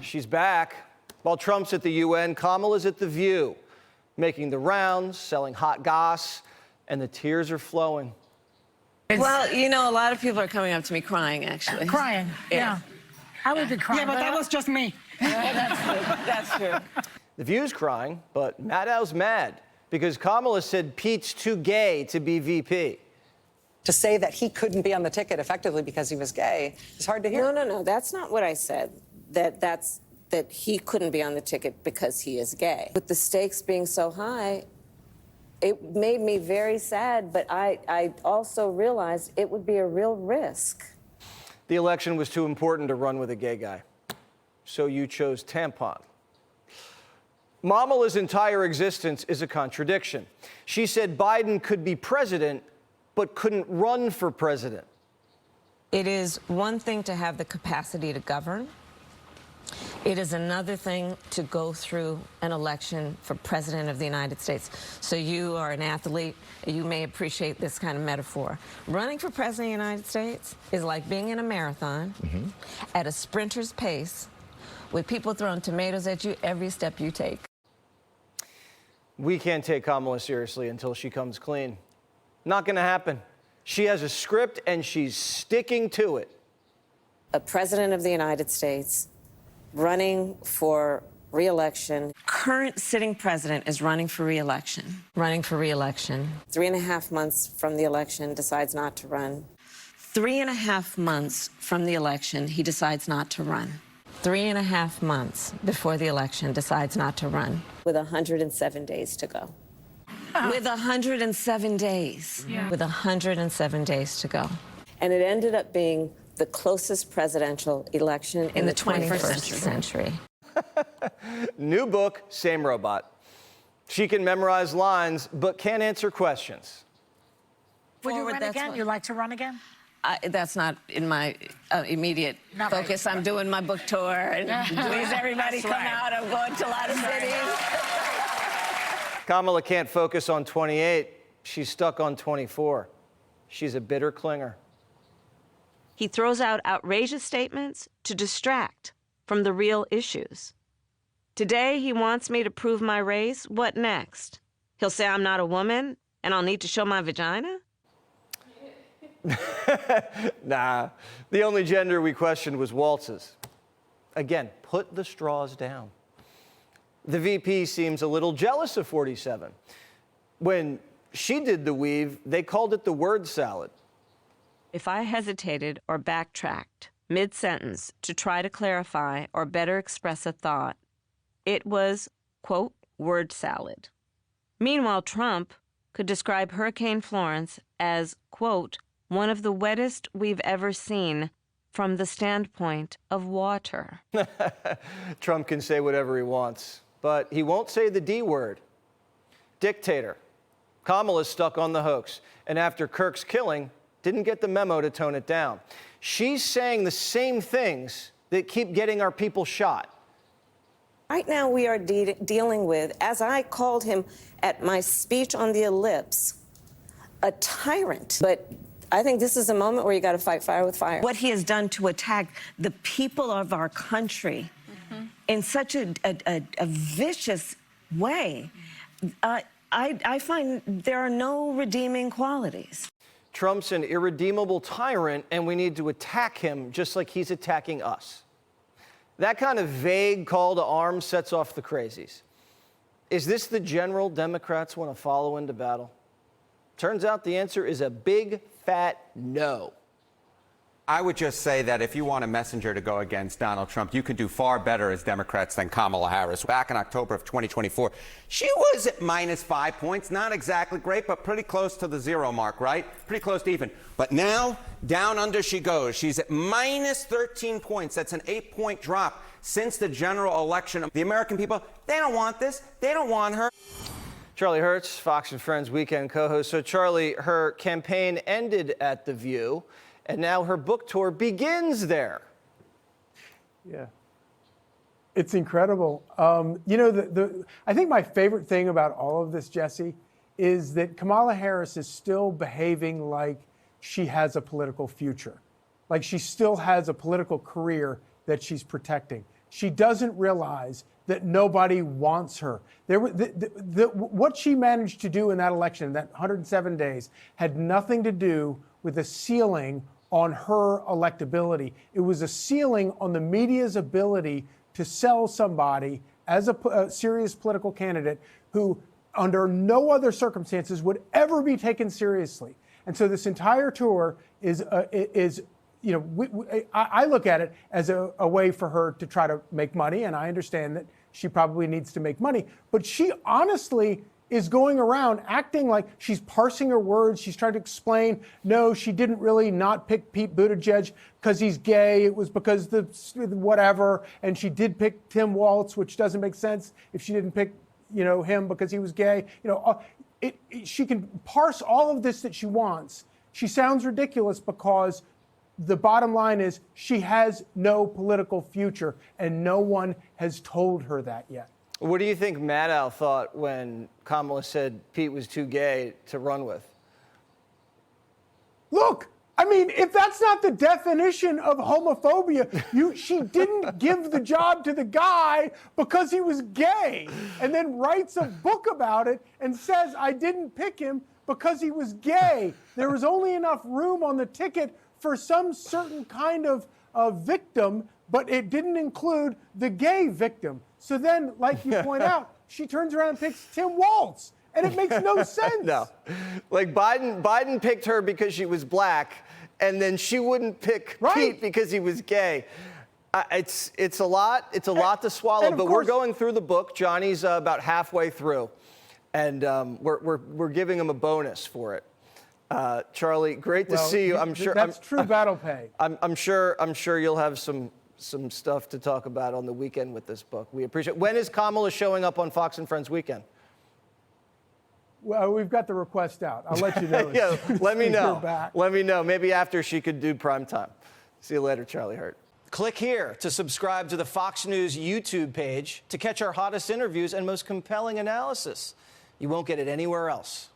She's back. While Trump's at the UN, Kamala's at The View, making the rounds, selling hot goss, and the tears are flowing. Well, you know, a lot of people are coming up to me crying, actually. Crying, yeah. I would be crying. Yeah, but that was just me. That's true. That's true. The View's crying, but Maddow's mad because Kamala said Pete's too gay to be VP. To say that he couldn't be on the ticket effectively because he was gay is hard to hear. No. That's not what I said. That he couldn't be on the ticket because he is gay. With the stakes being so high, it made me very sad, but I also realized it would be a real risk. The election was too important to run with a gay guy. So you chose tampon. Kamala's entire existence is a contradiction. She said Biden could be president, but couldn't run for president. It is one thing to have the capacity to govern. It is another thing to go through an election for president of the United States. So you are an athlete. You may appreciate this kind of metaphor. Running for president of the United States is like being in a marathon at a sprinter's pace with people throwing tomatoes at you every step you take. We can't take Kamala seriously until she comes clean. Not going to happen. She has a script and she's sticking to it. A president of the United States running for re-election. Current sitting president is running for re-election. Running for re-election. 3.5 months from the election, decides not to run. 3.5 months from the election, he decides not to run. 3.5 months before the election, decides not to run. With 107 days to go. With 107 days. Yeah. With 107 days to go. And it ended up being the closest presidential election In the 21st century. New book, same robot. She can memorize lines, but can't answer questions. Would you Forward, run that's again? what- You'd like to run again? That's not in my immediate Not right. focus. I'm doing my book tour, and please, everybody, That's come right. out. I'm going to a lot of cities. Kamala can't focus on 28. She's stuck on 24. She's a bitter clinger. He throws out outrageous statements to distract from the real issues. Today, he wants me to prove my race. What next? He'll say I'm not a woman and I'll need to show my vagina? Nah, the only gender we questioned was Waltz's. Again, put the straws down. The VP seems a little jealous of 47. When she did the weave, they called it the word salad. If I hesitated or backtracked mid-sentence to try to clarify or better express a thought, it was, quote, word salad. Meanwhile, Trump could describe Hurricane Florence as, quote, one of the wettest we've ever seen from the standpoint of water. Trump can say whatever he wants, but he won't say the D word. Dictator. Kamala's stuck on the hoax, and after Kirk's killing, didn't get the memo to tone it down. She's saying the same things that keep getting our people shot. Right now we are dealing with, as I called him at my speech on the ellipse, a tyrant. But I think this is a moment where you got to fight fire with fire. What he has done to attack the people of our country in such a vicious way, I find there are no redeeming qualities. Trump's an irredeemable tyrant, and we need to attack him just like he's attacking us. That kind of vague call to arms sets off the crazies. Is this the general Democrats want to follow into battle? Turns out the answer is a big, fat no. I would just say that if you want a messenger to go against Donald Trump, you can do far better as Democrats than Kamala Harris. Back in October of 2024, she was at -5 points. Not exactly great, but pretty close to the zero mark, right? Pretty close to even. But now, down under she goes. She's at -13 points. That's an 8-point drop since the general election. The American people, they don't want this. They don't want her. Charlie Hertz, Fox and Friends weekend co-host. So, Charlie, her campaign ended at The View, and now her book tour begins there. Yeah. It's incredible. You know, I think my favorite thing about all of this, Jesse, is that Kamala Harris is still behaving like she has a political future, like she still has a political career that she's protecting. she doesn't realize that nobody wants her. What she managed to do in that election, that 107 days, had nothing to do with a ceiling on her electability. It was a ceiling on the media's ability to sell somebody as a serious political candidate who, under no other circumstances, would ever be taken seriously. And so this entire tour is I look at it as a way for her to try to make money, and I understand that she probably needs to make money. But she honestly is going around acting like she's parsing her words. She's trying to explain, no, she didn't really not pick Pete Buttigieg because he's gay. It was because the whatever. And she did pick Tim Walz, which doesn't make sense if she didn't pick, him because he was gay. She can parse all of this that she wants. She sounds ridiculous because the bottom line is she has no political future, and no one has told her that yet. What do you think Maddow thought when Kamala said Pete was too gay to run with? Look, I mean, if that's not the definition of homophobia, she didn't give the job to the guy because he was gay, and then writes a book about it and says, I didn't pick him because he was gay. There was only enough room on the ticket for some certain kind of victim, but it didn't include the gay victim. So then, like you point out, she turns around and picks Tim Walz, and it makes no sense. No. Like Biden picked her because she was black, and then she wouldn't pick Pete because he was gay. It's a lot to swallow, but we're going through the book. Johnny's about halfway through, and we're giving him a bonus for it. Charlie, great to see you. I'm sure that's true battle pay. I'm sure you'll have some stuff to talk about on the weekend with this book. We appreciate it. When is Kamala showing up on Fox and Friends weekend? Well, we've got the request out. I'll let you know. Yeah, let me know. Back. Let me know. Maybe after she could do prime time. See you later, Charlie Hurt. Click here to subscribe to the Fox News YouTube page to catch our hottest interviews and most compelling analysis. You won't get it anywhere else.